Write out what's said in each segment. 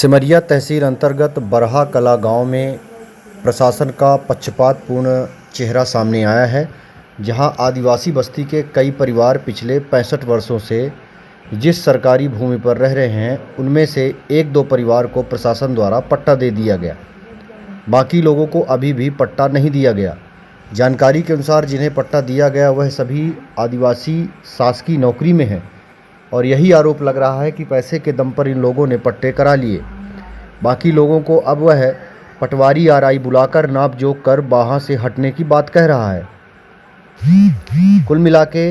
सिमरिया तहसील अंतर्गत बरहा कला गांव में प्रशासन का पक्षपातपूर्ण चेहरा सामने आया है, जहां आदिवासी बस्ती के कई परिवार पिछले 65 वर्षों से जिस सरकारी भूमि पर रह रहे हैं, उनमें से एक दो परिवार को प्रशासन द्वारा पट्टा दे दिया गया। बाकी लोगों को अभी भी पट्टा नहीं दिया गया। जानकारी के अनुसार जिन्हें पट्टा दिया गया वह सभी आदिवासी शासकीय नौकरी में हैं और यही आरोप लग रहा है कि पैसे के दम पर इन लोगों ने पट्टे करा लिए। बाकी लोगों को अब वह पटवारी आरआई बुलाकर नाप जोख कर वहाँ से हटने की बात कह रहा है। कुल मिला के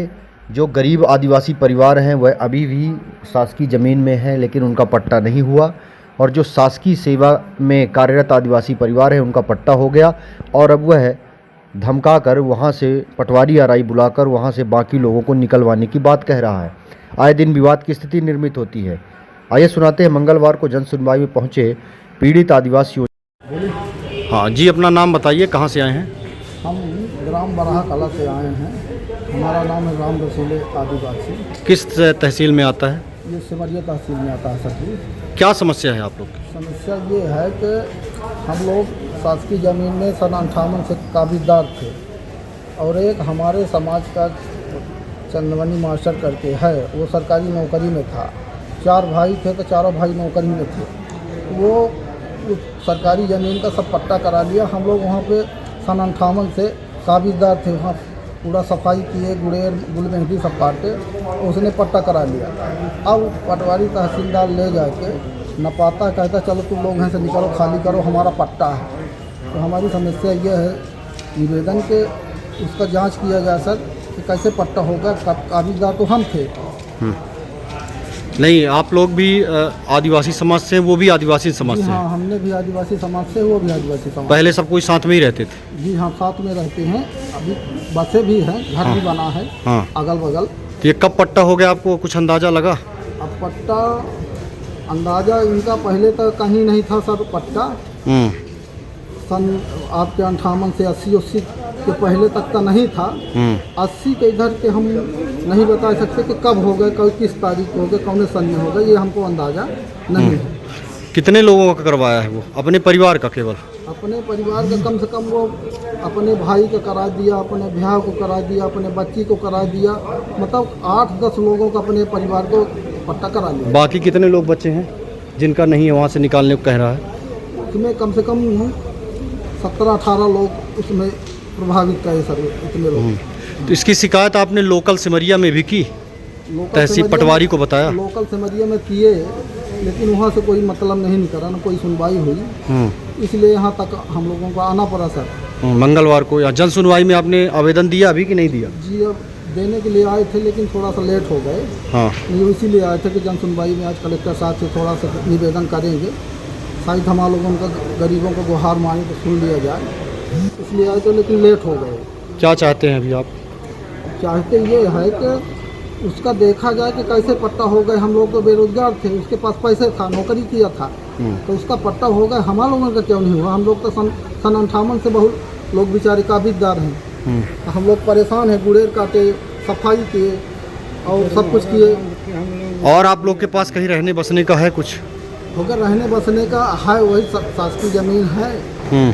जो गरीब आदिवासी परिवार हैं वह अभी भी शासकीय ज़मीन में हैं, लेकिन उनका पट्टा नहीं हुआ, और जो शासकीय सेवा में कार्यरत आदिवासी परिवार है उनका पट्टा हो गया और अब वह धमका कर वहाँ से पटवारी आरआई बुलाकर वहाँ से बाकी लोगों को निकलवाने की बात कह रहा है। आए दिन विवाद की स्थिति निर्मित होती है। आइए सुनाते हैं मंगलवार को जन सुनवाई में पहुंचे पीड़ित आदिवासियों। हाँ जी, अपना नाम बताइए, कहाँ से आए हैं? हम ग्राम बरहा कला से आए हैं। हमारा नाम है राम रसीले आदिवासी। किस तहसील में आता है? ये सिमरिया तहसील में आता है सर। क्या समस्या है आप लोग की? समस्या ये है कि हम लोग शासकीय ज़मीन में सन 58 से काबिजदार थे और एक हमारे समाज का चंदमनी मास्टर करके है, वो सरकारी नौकरी में था। 4 भाई थे तो चारों भाई नौकरी में थे। वो उस सरकारी ज़मीन का सब पट्टा करा लिया। हम लोग वहाँ पे सन 58 से काबिजदार थे। वहाँ पूरा सफाई किए, गुड़ेर गुल मेहंदी सब काटे, उसने पट्टा करा लिया। अब पटवारी तहसीलदार ले जाके नपाता कहता चलो तुम लोग यहाँ से निकलो, खाली करो, हमारा पट्टा है। तो हमारी समस्या ये है, निवेदन के उसका जांच किया जाए सर कि कैसे पट्टा होगा। काबिजदार तो हम थे। नहीं, आप लोग भी आदिवासी समाज से, वो भी आदिवासी समाज से? हाँ, हमने भी आदिवासी समाज से, वो भी आदिवासी समाज। पहले सब कोई साथ में ही रहते थे? जी हाँ, साथ में रहते हैं। अभी बसें भी हैं, घर भी बना है अगल बगल। तो ये कब पट्टा हो गया, आपको कुछ अंदाज़ा लगा? अब पट्टा अंदाज़ा इनका पहले तो कहीं नहीं था सर। पट्टा सन आपके 58 से 80 के पहले तक का नहीं था। 80 के इधर के हम नहीं बता सकते कि कब हो गए, कब किस तारीख हो गए, कौन सन में हो गए, ये हमको अंदाज़ा नहीं है। कितने लोगों का करवाया है वो? अपने परिवार का केवल? अपने परिवार का कम से कम वो अपने भाई को करा दिया, अपने ब्याह को करा दिया, अपने बच्ची को करा दिया। मतलब 8-10 लोगों का अपने परिवार को पट्टा करा लिया। बाकी कितने लोग बचे हैं जिनका नहीं है, वहाँ से निकालने को कह रहा है? उसमें कम से कम 17-18 लोग उसमें प्रभावित करे सर, इतने लोग। तो इसकी शिकायत आपने लोकल सिमरिया में भी की? तहसील पटवारी को बताया? लोकल सिमरिया में किए, लेकिन वहाँ से कोई मतलब नहीं निकला, ना कोई सुनवाई हुई। इसलिए यहाँ तक हम लोगों को आना पड़ा सर। मंगलवार को या जन सुनवाई में आपने आवेदन दिया अभी कि नहीं दिया? जी, अब देने के लिए आए थे, लेकिन थोड़ा सा लेट हो गए। हाँ, इसीलिए आए थे कि जन सुनवाई में आज कलेक्टर साहब से थोड़ा सा निवेदन करेंगे, शायद हम लोगों का गरीबों को गुहार मांगे तो सुन लिया जाए, इसलिए आए थे, लेकिन लेट हो गए। क्या चाहते हैं अभी आप? चाहते ये है कि उसका देखा जाए कि कैसे पट्टा हो गए। हम लोग तो बेरोजगार थे, उसके पास पैसे था, नौकरी किया था, तो उसका पट्टा हो गया। हमारे लोगों का क्यों नहीं हुआ? हम लोग तो सन 58 से बहुत लोग बेचारे काबिजदार हैं। हम लोग परेशान हैं, गुड़ेर काटे, सफाई किए और सब कुछ किए। और आप लोग के पास कहीं रहने बसने का है कुछ? होगा, रहने बसने का है, वही शासकीय ज़मीन है।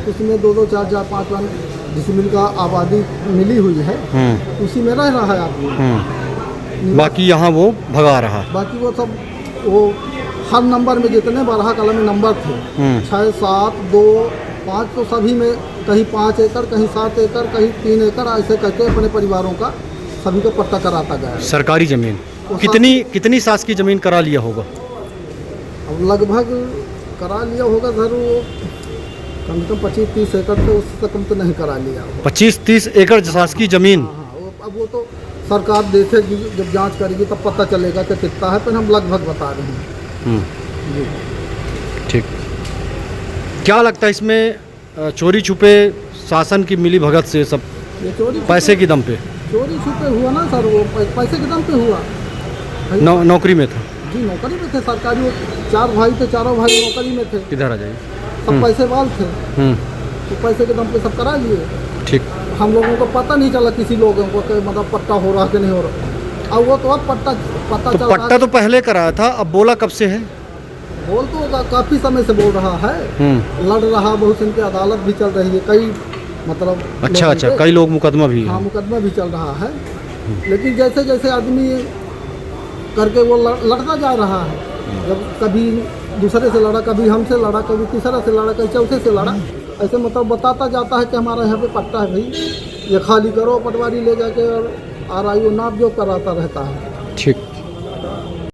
उसमें 2-2, 4-4, 5 डिसमिल का आबादी मिली हुई है, उसी में रह रहा है आदमी। बाकी यहाँ वो भगा रहा, बाकी वो सब वो हर नंबर में जितने बरहा कला में नंबर थे 6, 7, 2, 5, तो सभी में कहीं 5 एकड़, कहीं 7 एकड़, कहीं 3 एकड़, ऐसे करके अपने परिवारों का सभी को पट्टा कराता गया। सरकारी ज़मीन कितनी शासकीय ज़मीन करा लिया होगा? अब लगभग करा लिया होगा सर, वो कम से कम 25-30 एकड़, तो उससे कम तो नहीं करा लिया। 25-30 एकड़ शासकीय ज़मीन? हाँ, अब वो तो सरकार देखेगी, जब जांच करेगी तब पता चलेगा कि कितना है, पर हम लगभग बता रहे हैं। जी ठीक। क्या लगता है इसमें चोरी छुपे शासन की मिली भगत से सब ये चोरी पैसे की दम पे? चोरी छुपे हुआ ना सर, वो पैसे के दम पे हुआ। नौकरी में था? जी, नौकरी में थे सरकारी। वो 4 भाई थे, चारों भाई नौकरी में थे। किधर आ जाइए, सब पैसे वाल थे, तो पैसे के दम पे सब करा लिए। ठीक। हम लोगों को पता नहीं चला किसी लोगों को कि मतलब पट्टा हो रहा कि नहीं हो रहा। अब वो तो अब पता चला। पट्टा तो पहले कराया था, अब बोला कब से है? बोल तो काफ़ी समय से बोल रहा है, लड़ रहा, बहुत इनकी अदालत भी चल रही है, कई मतलब अच्छा अच्छा, कई लोग मुकदमा भी हाँ है। मुकदमा भी चल रहा है, लेकिन जैसे जैसे आदमी करके वो लड़ता जा रहा है, जब कभी दूसरे से लड़ा, कभी हमसे लड़ा, कभी तीसरा से लड़ा, कभी चौथे से लड़ा, ऐसे मतलब बताता जाता है कि हमारा यहाँ पे पट्टा है भाई, ये खाली करो, पटवारी ले जाके और RIO नाप जो कराता रहता है। ठीक।